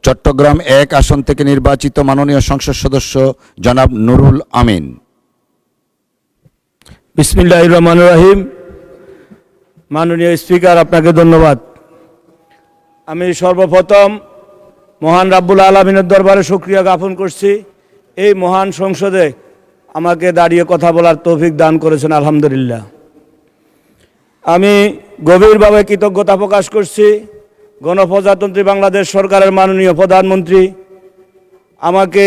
চট্টগ্রাম ১ আসন থেকে নির্বাচিত মাননীয় সংসদ সদস্য জনাব নুরুল আমিন। বিসমিল্লাহির রহমানির রহিম। মাননীয় স্পিকার, আপনাকে ধন্যবাদ। আমি সর্বপ্রথম মহান রাব্বুল আলামিনের দরবারে শুকরিয়া জ্ঞাপন করছি, এই মহান সংসদে আমাকে দাঁড়িয়ে কথা বলার তৌফিক দান করেছেন, আলহামদুলিল্লাহ। আমি গভীরভাবে কৃতজ্ঞতা প্রকাশ করছি গণপ্রজাতন্ত্রী বাংলাদেশ সরকারের মাননীয় প্রধানমন্ত্রী আমাকে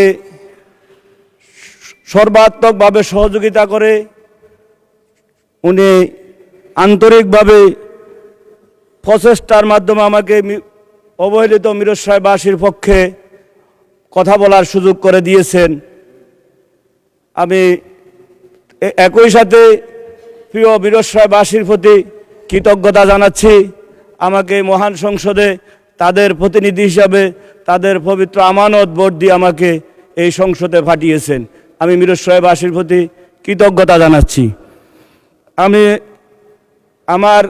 সর্বাত্মকভাবে সহযোগিতা করে উনি আন্তরিকভাবে প্রচেষ্টার মাধ্যমে আমাকে অবহেলিত মিরসরাইবাসীর পক্ষে কথা বলার সুযোগ করে দিয়েছেন। আমি একই সাথে প্রিয় মিরসরাইবাসীর প্রতি কৃতজ্ঞতা জানাচ্ছি, আমাকে মহান সংসদে তাদের প্রতিনিধি হিসাবে তাদের পবিত্র আমানত ভোট দিয়ে আমাকে এই সংসদে পাঠিয়েছেন। আমি মিরসরাইবাসীর প্রতি কৃতজ্ঞতা জানাচ্ছি। আমি আমার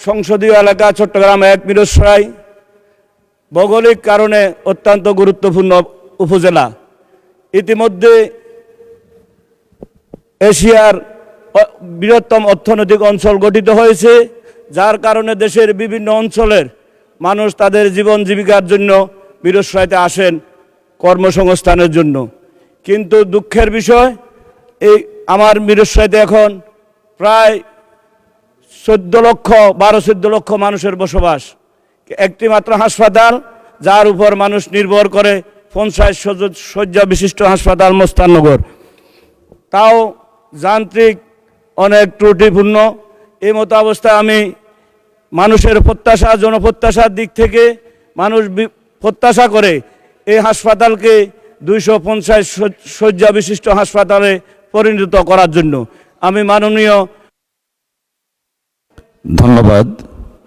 সংসদীয় এলাকা চট্টগ্রাম ১ মিরসরাই ভৌগোলিক কারণে অত্যন্ত গুরুত্বপূর্ণ উপজেলা। ইতিমধ্যে এশিয়ার বৃহত্তম অর্থনৈতিক অঞ্চল গঠিত হয়েছে, যার কারণে দেশের বিভিন্ন অঞ্চলের মানুষ তাদের জীবন জীবিকার জন্য মিরসরাইতে আসেন কর্মসংস্থানের জন্য। কিন্তু দুঃখের বিষয়, এই আমার মিরসরাইতে এখন প্রায় 12-14 লক্ষ মানুষের বসবাস। একটি মাত্র হাসপাতাল, যার উপর মানুষ নির্ভর করে 50 শয্যা বিশিষ্ট হাসপাতাল মস্তাননগর, তাও যান্ত্রিক অনেক ত্রুটিপূর্ণ। এই মতো অবস্থায় আমি মানুষের প্রত্যাশা, জনপ্রত্যাশার দিক থেকে মানুষ প্রত্যাশা করে এই হাসপাতালকে 250 শয্যা বিশিষ্ট হাসপাতালে পরিণত করার জন্য আমি মাননীয় ধন্যবাদ।